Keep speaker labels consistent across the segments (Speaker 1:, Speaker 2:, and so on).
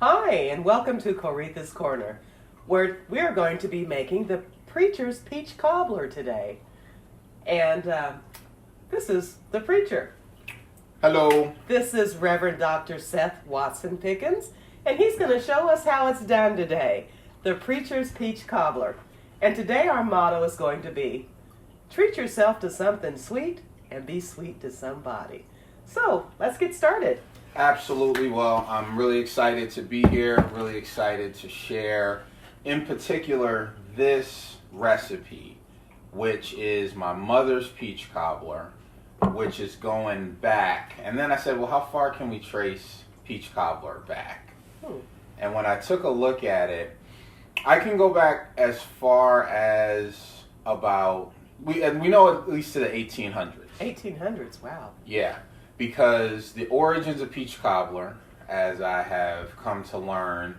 Speaker 1: Hi, and welcome to CoReatha's Corner, where we are going to be making the preacher's peach cobbler today. And this is the preacher.
Speaker 2: Hello.
Speaker 1: This is Reverend Dr. Seth Watson Pickens, and he's going to show us how it's done today, the preacher's peach cobbler. And today our motto is going to be, treat yourself to something sweet and be sweet to somebody. So, let's get started.
Speaker 2: Absolutely. Well, I'm really excited to be here, really excited to share, in particular, this recipe, which is my mother's peach cobbler, which is going back. And then I said, well, how far can we trace peach cobbler back? And when I took a look at it, I can go back as far as about, we know at least to the 1800s.
Speaker 1: 1800s, wow.
Speaker 2: Yeah. Because the origins of peach cobbler, as I have come to learn,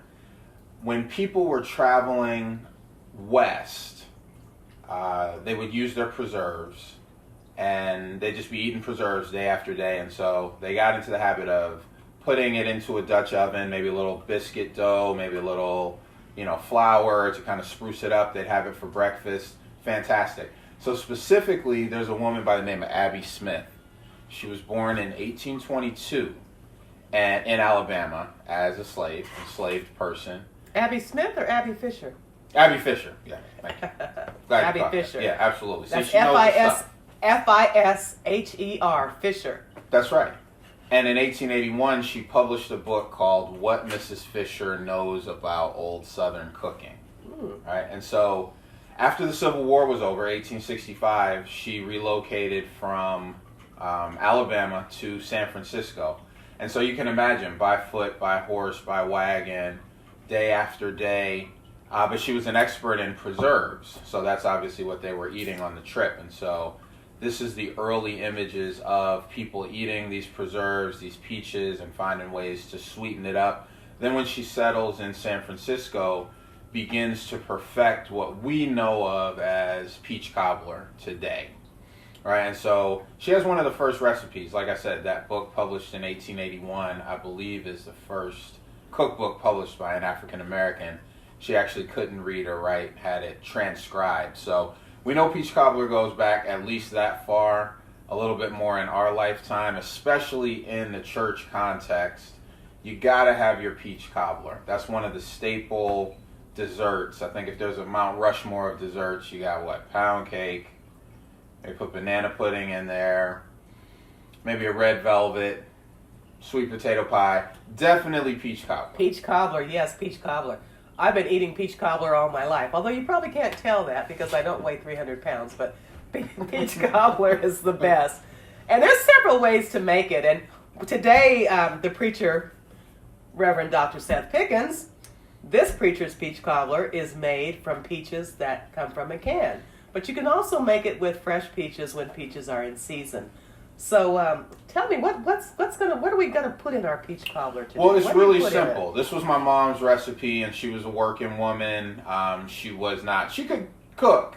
Speaker 2: when people were traveling west, they would use their preserves, and they'd just be eating preserves day after day, and so they got into the habit of putting it into a Dutch oven, maybe a little biscuit dough, maybe a little, flour to kind of spruce it up. They'd have it for breakfast. Fantastic. So specifically, there's a woman by the name of Abby Smith. She was born in 1822 and in Alabama as a slave, enslaved person.
Speaker 1: Abby Smith or Abby Fisher?
Speaker 2: Abby Fisher, yeah. Thank you.
Speaker 1: Abby Fisher.
Speaker 2: Yeah, absolutely.
Speaker 1: That's
Speaker 2: See, she knows her stuff.
Speaker 1: F-I-S-H-E-R, Fisher.
Speaker 2: That's right. And in 1881, she published a book called What Mrs. Fisher Knows About Old Southern Cooking. Right? And so after the Civil War was over, 1865, she relocated from Alabama to San Francisco. And so you can imagine, by foot, by horse, by wagon, day after day. But she was an expert in preserves, so that's obviously what they were eating on the trip. And so this is the early images of people eating these preserves, these peaches, and finding ways to sweeten it up. Then when she settles in San Francisco, begins to perfect what we know of as peach cobbler today. Right, and so she has one of the first recipes. Like I said, that book published in 1881, I believe, is the first cookbook published by an African American. She actually couldn't read or write, had it transcribed. So we know peach cobbler goes back at least that far, a little bit more in our lifetime, especially in the church context. You gotta have your peach cobbler. That's one of the staple desserts. I think if there's a Mount Rushmore of desserts, you got what? Pound cake. They put banana pudding in there, maybe a red velvet, sweet potato pie. Definitely peach cobbler.
Speaker 1: Peach cobbler, yes, peach cobbler. I've been eating peach cobbler all my life, although you probably can't tell that because I don't weigh 300 pounds, but peach cobbler is the best. And there's several ways to make it. And today, the preacher, Reverend Dr. Seth Pickens, this preacher's peach cobbler is made from peaches that come from a can. But you can also make it with fresh peaches when peaches are in season. So tell me, what are we gonna put in our peach cobbler today?
Speaker 2: Well, it's really simple. This was my mom's recipe, and she was a working woman. She could cook,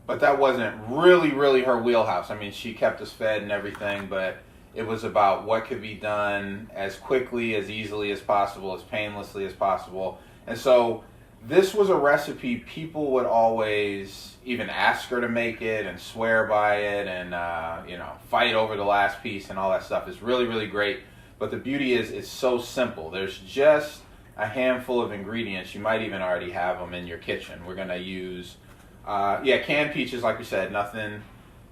Speaker 2: but that wasn't really her wheelhouse. I mean, she kept us fed and everything, but it was about what could be done as quickly, as easily as possible, as painlessly as possible. And so this was a recipe people would always even ask her to make it and swear by it and, fight over the last piece and all that stuff. It's really great. But the beauty is it's so simple. There's just a handful of ingredients. You might even already have them in your kitchen. We're going to use, canned peaches, like we said, nothing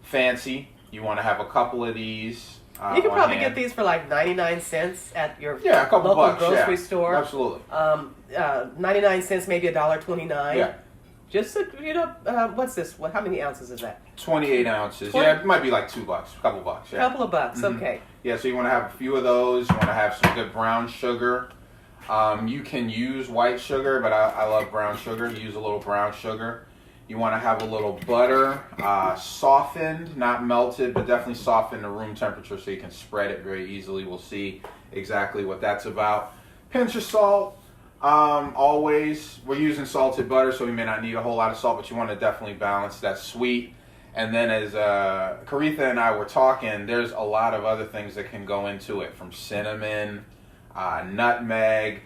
Speaker 2: fancy. You want to have a couple of these.
Speaker 1: You can probably get these for like 99 cents at your
Speaker 2: a couple
Speaker 1: local
Speaker 2: bucks,
Speaker 1: grocery store.
Speaker 2: Absolutely.
Speaker 1: 99 cents, maybe $1.29.
Speaker 2: Yeah.
Speaker 1: Just, what's this? How many ounces is that?
Speaker 2: 28 ounces. Yeah, it might be like $2, a couple bucks. Yeah.
Speaker 1: Couple of bucks, okay.
Speaker 2: Yeah, so you want to have a few of those. You want to have some good brown sugar. You can use white sugar, but I love brown sugar. Use a little brown sugar. You want to have a little butter, softened, not melted, but definitely softened to room temperature so you can spread it very easily. We'll see exactly what that's about. Pinch of salt. Always, we're using salted butter, so we may not need a whole lot of salt, but you want to definitely balance that sweet. And then as CoReatha and I were talking, there's a lot of other things that can go into it, from cinnamon, nutmeg.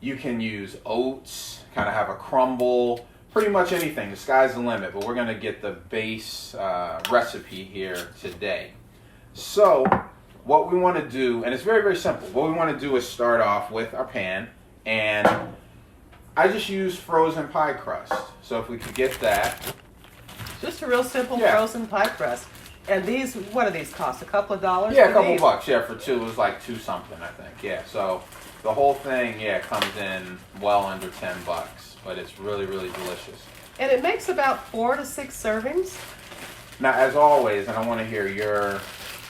Speaker 2: You can use oats, kind of have a crumble, pretty much anything. The sky's the limit, but we're going to get the base recipe here today. So what we want to do, and it's very, very simple. What we want to do is start off with our pan, and I just use frozen pie crust. So if we could get that.
Speaker 1: Just a real simple frozen pie crust. And these, what do these cost? A couple of dollars?
Speaker 2: Yeah, a couple bucks. Yeah, for two. It was like $2 something, I think. Yeah, so the whole thing, comes in well under $10, but it's really, really delicious.
Speaker 1: And it makes about 4 to 6 servings.
Speaker 2: Now, as always, and I want to hear your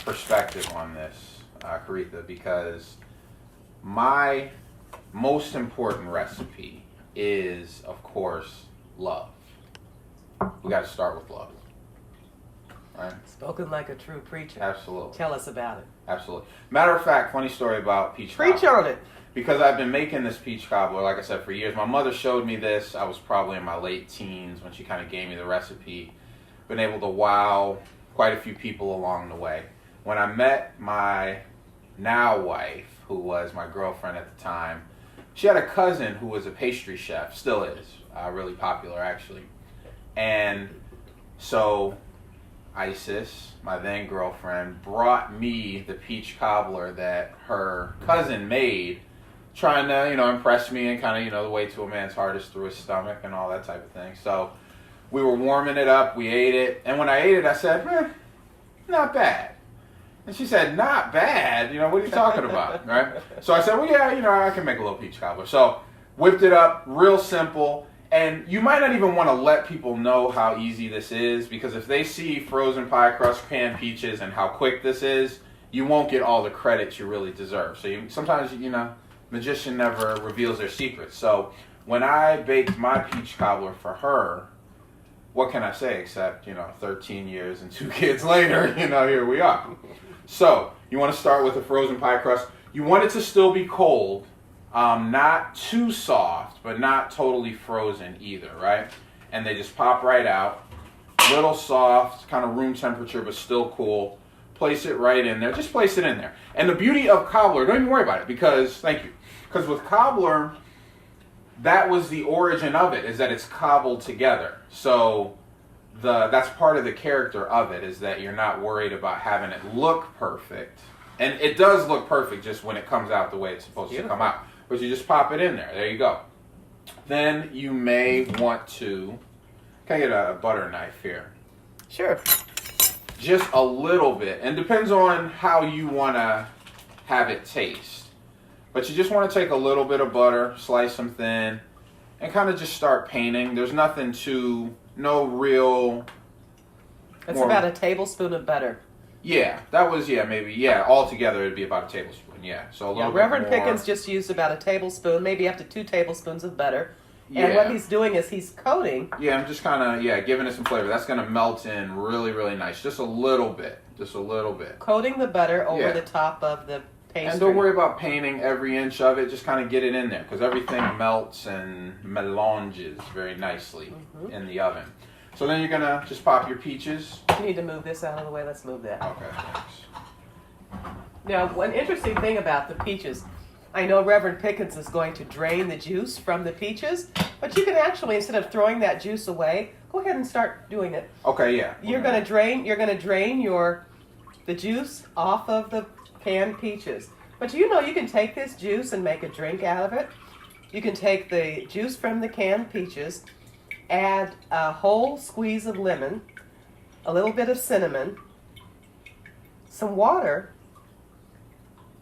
Speaker 2: perspective on this, CoReatha, because my most important recipe is, of course, love. We got to start with love. Right?
Speaker 1: Spoken like a true preacher.
Speaker 2: Absolutely.
Speaker 1: Tell us about it.
Speaker 2: Absolutely. Matter of fact, funny story about peach
Speaker 1: Preach
Speaker 2: cobbler.
Speaker 1: on it.
Speaker 2: Because I've been making this peach cobbler, like I said, for years. My mother showed me this. I was probably in my late teens when she kind of gave me the recipe. Been able to wow quite a few people along the way. When I met my now wife, who was my girlfriend at the time, she had a cousin who was a pastry chef, still is, really popular actually. And so Isis, my then girlfriend, brought me the peach cobbler that her cousin made, trying to, impress me and kind of, the way to a man's heart is through his stomach and all that type of thing. So we were warming it up, we ate it, and when I ate it, I said, not bad. And she said, not bad? What are you talking about, right? So I said, well, yeah, I can make a little peach cobbler. So whipped it up, real simple. And you might not even want to let people know how easy this is, because if they see frozen pie crust, canned peaches, and how quick this is, you won't get all the credit you really deserve. So sometimes, magician never reveals their secrets. So when I baked my peach cobbler for her, what can I say except, 13 years and 2 kids later, here we are. So you want to start with the frozen pie crust. You want it to still be cold. Not too soft, but not totally frozen either, right? And they just pop right out. Little soft, kind of room temperature, but still cool. Place it right in there. Just place it in there. And the beauty of cobbler, don't even worry about it, because with cobbler, that was the origin of it, is that it's cobbled together. So that's part of the character of it, is that you're not worried about having it look perfect. And it does look perfect just when it comes out the way it's supposed to come out. But you just pop it in there. There you go. Then you may want to... Can I get a butter knife here?
Speaker 1: Sure.
Speaker 2: Just a little bit. And depends on how you want to have it taste. But you just want to take a little bit of butter, slice them thin, and kind of just start painting. There's nothing no real...
Speaker 1: It's about a tablespoon of butter.
Speaker 2: Yeah, that was, maybe, altogether it'd be about a tablespoon, So a little bit
Speaker 1: Reverend
Speaker 2: more.
Speaker 1: Pickens just used about a tablespoon, maybe up to 2 tablespoons of butter. And what he's doing is he's coating.
Speaker 2: Yeah, I'm just kind of, giving it some flavor. That's going to melt in really, really nice. Just a little bit.
Speaker 1: Coating the butter over the top of the pastry.
Speaker 2: And don't worry about painting every inch of it. Just kind of get it in there, because everything melts and melanges very nicely in the oven. So then you're going to just pop your peaches.
Speaker 1: You need to move this out of the way. Let's move that.
Speaker 2: Okay, thanks.
Speaker 1: Now, one interesting thing about the peaches, I know Reverend Pickens is going to drain the juice from the peaches, but you can actually, instead of throwing that juice away, go ahead and start doing it.
Speaker 2: Okay, yeah.
Speaker 1: You're going to drain the juice off of the canned peaches. But you can take this juice and make a drink out of it. You can take the juice from the canned peaches, add a whole squeeze of lemon, a little bit of cinnamon, some water,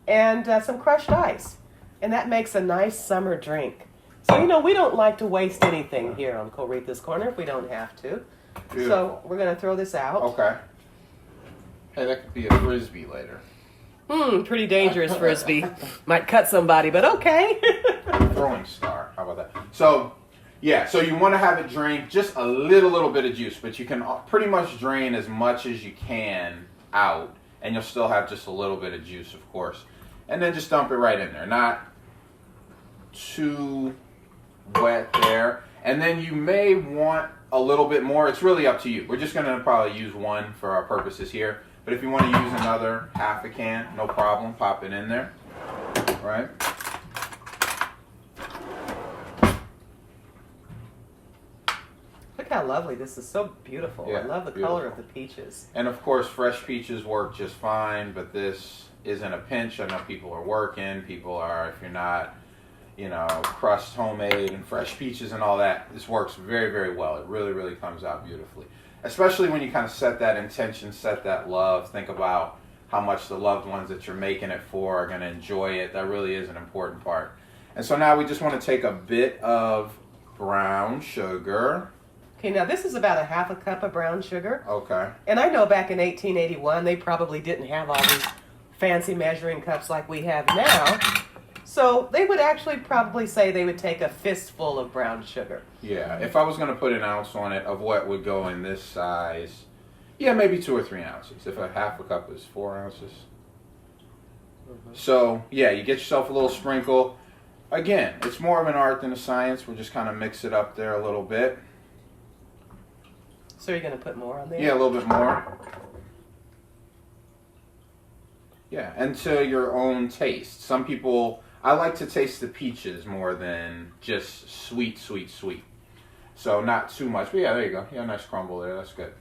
Speaker 1: and some crushed ice. And that makes a nice summer drink. So, we don't like to waste anything here on CoReatha's Corner if we don't have to.
Speaker 2: Beautiful.
Speaker 1: So we're going to throw this out.
Speaker 2: Okay. Hey, that could be a Frisbee later.
Speaker 1: Pretty dangerous Frisbee. Might cut somebody, but okay.
Speaker 2: Throwing star. How about that? So you want to have it drain just a little bit of juice, but you can pretty much drain as much as you can out, and you'll still have just a little bit of juice, of course. And then just dump it right in there. Not too wet there. And then you may want a little bit more. It's really up to you. We're just going to probably use one for our purposes here. But if you want to use another half a can, no problem. Pop it in there. Right?
Speaker 1: how lovely this is. So beautiful.
Speaker 2: Yeah,
Speaker 1: I love the color of the peaches.
Speaker 2: And of course, fresh peaches work just fine, but this isn't a pinch. I know people are working. People are, if you're not, crushed homemade and fresh peaches and all that, this works very, very well. It really, really comes out beautifully. Especially when you kind of set that intention, set that love, think about how much the loved ones that you're making it for are going to enjoy it. That really is an important part. And so now we just want to take a bit of brown sugar.
Speaker 1: Okay, now this is about a half a cup of brown sugar.
Speaker 2: Okay.
Speaker 1: And I know back in 1881, they probably didn't have all these fancy measuring cups like we have now. So they would actually probably say they would take a fistful of brown sugar.
Speaker 2: Yeah, if I was going to put an ounce on it of what would go in this size, yeah, maybe 2 or 3 ounces. If a half a cup is 4 ounces. So, yeah, you get yourself a little sprinkle. Again, it's more of an art than a science. We'll just kind of mix it up there a little bit.
Speaker 1: So you're going to put more on there?
Speaker 2: Yeah, a little bit more. Yeah, and to your own taste. Some people, I like to taste the peaches more than just sweet, sweet, sweet. So not too much. But yeah, there you go. Yeah, nice crumble there. That's good.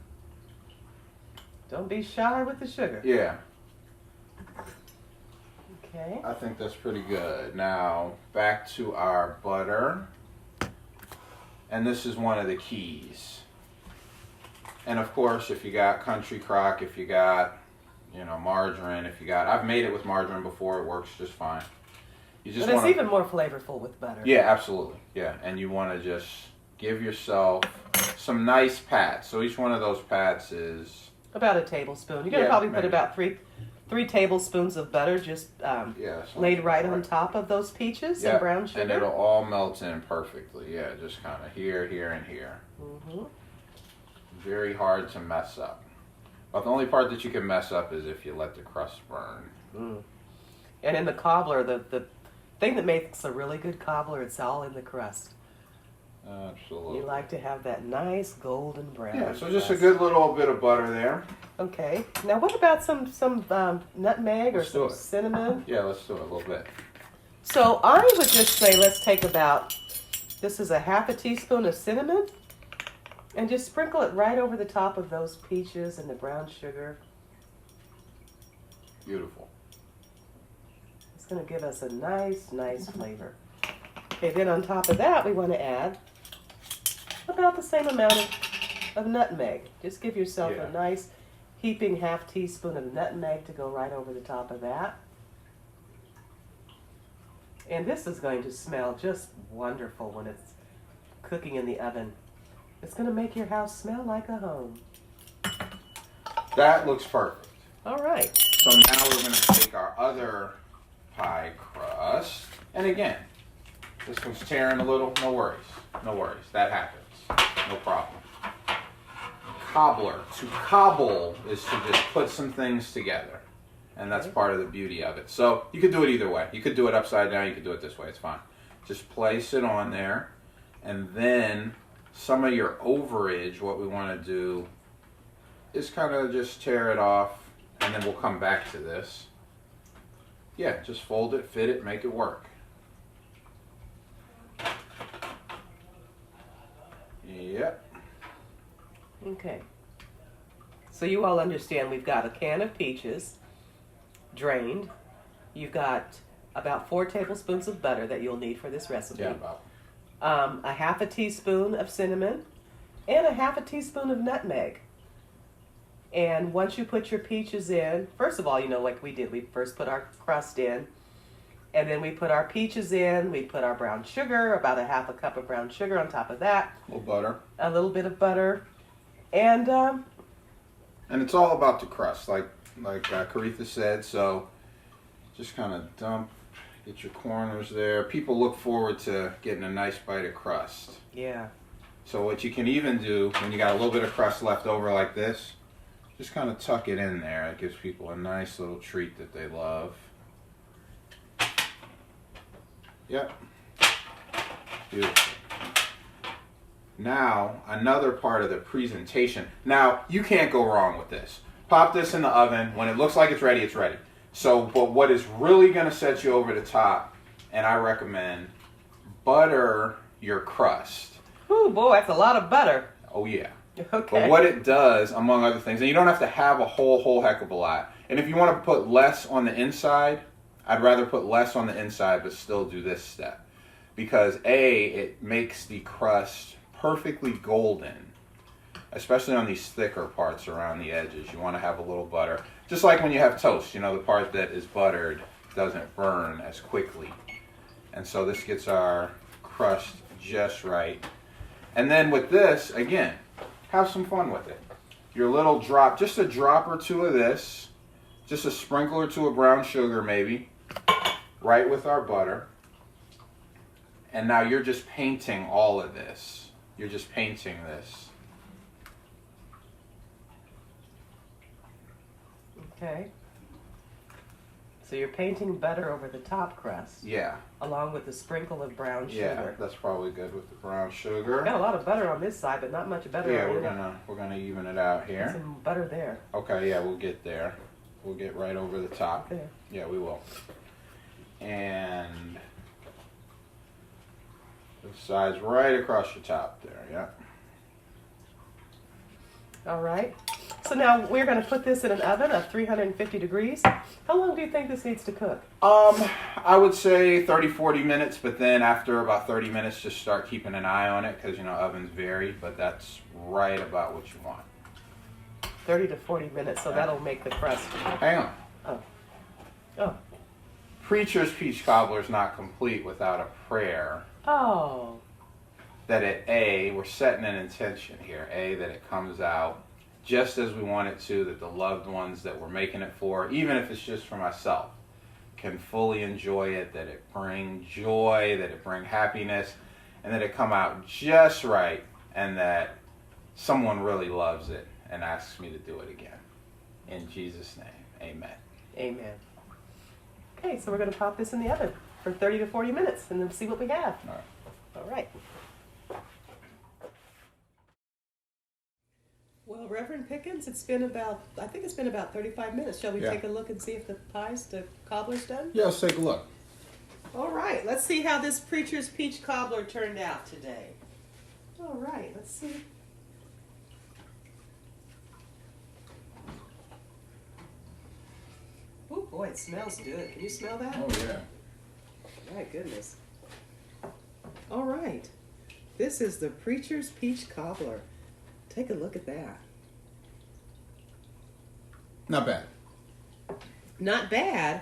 Speaker 1: Don't be shy with the sugar.
Speaker 2: Yeah.
Speaker 1: Okay.
Speaker 2: I think that's pretty good. Now, back to our butter. And this is one of the keys. And of course, if you got country crock, if you got, margarine, I've made it with margarine before, it works just fine.
Speaker 1: But it's even more flavorful with butter.
Speaker 2: Yeah, absolutely. Yeah, and you want to just give yourself some nice pats. So each one of those pats is
Speaker 1: about a tablespoon. You're going to probably put about three tablespoons of butter just laid right on top of those peaches and brown sugar.
Speaker 2: And it'll all melt in perfectly. Yeah, just kind of here, here, and here. Mm-hmm. Very hard to mess up. But the only part that you can mess up is if you let the crust burn.
Speaker 1: Mm. And in the cobbler, the thing that makes a really good cobbler, it's all in the crust.
Speaker 2: Absolutely.
Speaker 1: You like to have that nice golden brown.
Speaker 2: Yeah, so just a good little bit of butter there.
Speaker 1: Okay. Now what about some nutmeg or some cinnamon?
Speaker 2: Yeah, let's do it a little bit.
Speaker 1: So I would just say let's take this is a half a teaspoon of cinnamon, and just sprinkle it right over the top of those peaches and the brown sugar.
Speaker 2: Beautiful.
Speaker 1: It's going to give us a nice, nice flavor. Okay, then on top of that, we want to add about the same amount of nutmeg. Just give yourself a nice heaping half teaspoon of nutmeg to go right over the top of that. And this is going to smell just wonderful when it's cooking in the oven. It's going to make your house smell like a home.
Speaker 2: That looks perfect.
Speaker 1: All right.
Speaker 2: So now we're going to take our other pie crust. And again, this one's tearing a little. No worries. No worries. That happens. No problem. Cobbler. To cobble is to just put some things together. And that's part of the beauty of it. So you could do it either way. You could do it upside down. You could do it this way. It's fine. Just place it on there. And then some of your overage, what we want to do is kind of just tear it off. And then we'll come back to this. Yeah, just fold it, fit it, make it work. Yep.
Speaker 1: Okay. So you all understand we've got a can of peaches, drained. You've got about 4 tablespoons of butter that you'll need for this recipe.
Speaker 2: Yeah, about.
Speaker 1: A half a teaspoon of cinnamon, and a half a teaspoon of nutmeg. And once you put your peaches in, first of all, like we did, we first put our crust in, and then we put our peaches in, we put our brown sugar, about a half a cup of brown sugar on top of that.
Speaker 2: A little butter.
Speaker 1: A little bit of butter. And
Speaker 2: it's all about the crust, like CoReatha said, so just kind of get your corners there. People look forward to getting a nice bite of crust.
Speaker 1: Yeah.
Speaker 2: So what you can even do, when you got a little bit of crust left over like this, just kind of tuck it in there. It gives people a nice little treat that they love. Yep. Beautiful. Now, another part of the presentation. Now, you can't go wrong with this. Pop this in the oven. When it looks like it's ready, it's ready. So, but what is really going to set you over the top, and I recommend, butter your crust.
Speaker 1: Oh boy, that's a lot of butter.
Speaker 2: Oh yeah.
Speaker 1: Okay.
Speaker 2: But what it does, among other things, and you don't have to have a whole heck of a lot. And if you want to put less on the inside, I'd rather put less on the inside but still do this step. Because A, it makes the crust perfectly golden, especially on these thicker parts around the edges. You want to have a little butter. Just like when you have toast, you know, the part that is buttered doesn't burn as quickly. And so this gets our crust just right. And then with this, again, have some fun with it. Your little drop, just a drop or two of this, just a sprinkle or two of brown sugar maybe, right with our butter. And now you're just painting all of this. You're just painting this.
Speaker 1: Okay. So you're painting butter over the top crust.
Speaker 2: Yeah.
Speaker 1: Along with a sprinkle of brown sugar.
Speaker 2: Yeah, that's probably good with the brown sugar.
Speaker 1: Got a lot of butter on this side, but not much butter
Speaker 2: Yeah,
Speaker 1: on
Speaker 2: we're gonna even it out
Speaker 1: Get
Speaker 2: here.
Speaker 1: some butter there.
Speaker 2: Okay, yeah, we'll get there. We'll get right over the top.
Speaker 1: There.
Speaker 2: Yeah, we will. And the sides right across your top there, yeah.
Speaker 1: All right. So now we're going to put this in an oven of 350 degrees. How long do you think this needs to cook?
Speaker 2: I would say 30, 40 minutes, but then after about 30 minutes, just start keeping an eye on it because, you know, ovens vary, but that's right about what you want.
Speaker 1: 30 to 40 minutes, so that'll make the crust.
Speaker 2: Hang on.
Speaker 1: Oh.
Speaker 2: Preacher's Peach Cobbler is not complete without a prayer
Speaker 1: Oh.
Speaker 2: that we're setting an intention here. That it comes out just as we want it to, that the loved ones that we're making it for, even if it's just for myself, can fully enjoy it, that it bring joy, that it bring happiness, and that it come out just right, and that someone really loves it and asks me to do it again. In Jesus' name, amen.
Speaker 1: Amen. Okay, so we're going to pop this in the oven for 30 to 40 minutes and then see what we have.
Speaker 2: All right.
Speaker 1: All right. Well, Reverend Pickens, I think it's been about 35 minutes. Shall we take a look and see if the cobbler's done?
Speaker 2: Yeah, let's take a look.
Speaker 1: All right, let's see how this Preacher's Peach Cobbler turned out today. All right, let's see. Oh boy, it smells good. Can you smell that?
Speaker 2: Oh, yeah.
Speaker 1: My goodness. All right, this is the Preacher's Peach Cobbler. Take a look at that.
Speaker 2: Not bad.
Speaker 1: Not bad.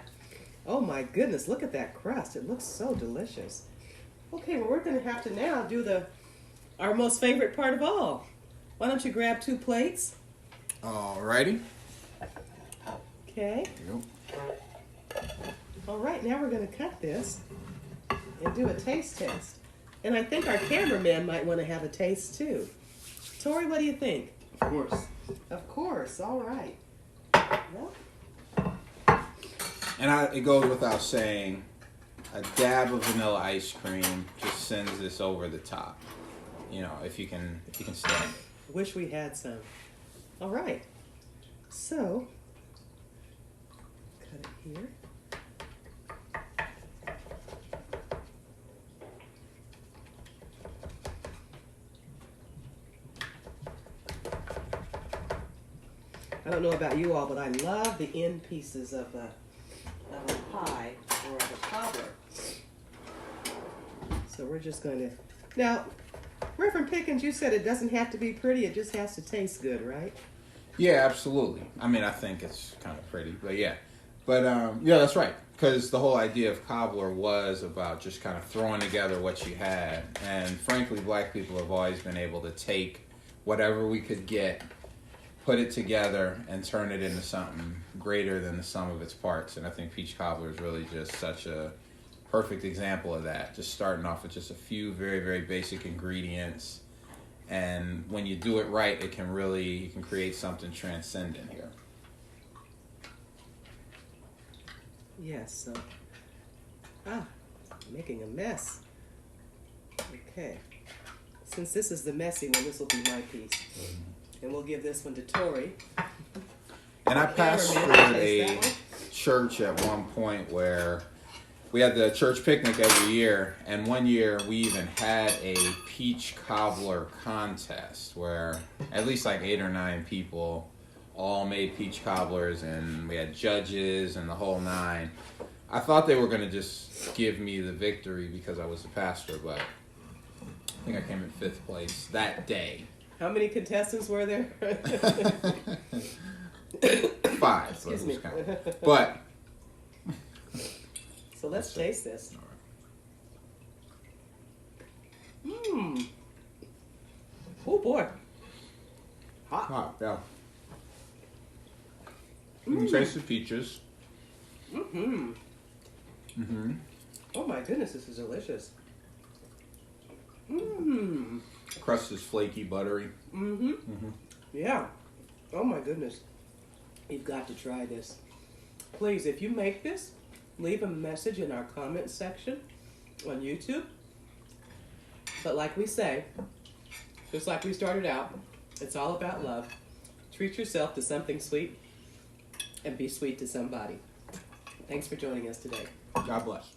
Speaker 1: Oh my goodness, look at that crust. It looks so delicious. Okay, well, we're going to have to now do our most favorite part of all. Why don't you grab 2 plates?
Speaker 2: Alrighty.
Speaker 1: Okay.
Speaker 2: Yep.
Speaker 1: All right, now we're going to cut this and do a taste test. And I think our cameraman might want to have a taste too. Tori, what do you think?
Speaker 3: Of course.
Speaker 1: Of course, all right. Well,
Speaker 2: And it goes without saying, a dab of vanilla ice cream just sends this over the top. You know, if you can stand it.
Speaker 1: wish we had some. All right. So, cut it here. I don't know about you all, but I love the end pieces of a pie or of a cobbler. So we're just going to... Now, Reverend Pickens, you said it doesn't have to be pretty, it just has to taste good, right?
Speaker 2: Yeah, absolutely. I mean, I think it's kind of pretty, but yeah. But, yeah, that's right. Because the whole idea of cobbler was about just kind of throwing together what you had. And frankly, black people have always been able to take whatever we could get, put it together, and turn it into something greater than the sum of its parts. And I think Peach Cobbler is really just such a perfect example of that. Just starting off with just a few very, very basic ingredients. And when you do it right, you can create something transcendent here.
Speaker 1: Yes. Making a mess. Okay. Since this is the messy one, this will be my piece. And we'll give this one to Tori.
Speaker 2: And I pastored a church at one point where we had the church picnic every year, and one year we even had a peach cobbler contest where at least like 8 or 9 people all made peach cobblers, and we had judges and the whole 9. I thought they were going to just give me the victory because I was the pastor, but I think I came in 5th place that day.
Speaker 1: How many contestants were there?
Speaker 2: 5.
Speaker 1: Excuse me.
Speaker 2: But
Speaker 1: so let's taste this. Mmm. Oh boy. Hot.
Speaker 2: yeah. You can taste the peaches.
Speaker 1: Mm-hmm.
Speaker 2: Mm-hmm.
Speaker 1: Oh my goodness, this is delicious. Mmm.
Speaker 2: Crust is flaky, buttery.
Speaker 1: Mm-hmm.
Speaker 2: Mm-hmm.
Speaker 1: Yeah. Oh my goodness. You've got to try this. Please, if you make this, leave a message in our comment section on YouTube. But like we say, just like we started out, it's all about love. Treat yourself to something sweet and be sweet to somebody. Thanks for joining us today.
Speaker 2: God bless.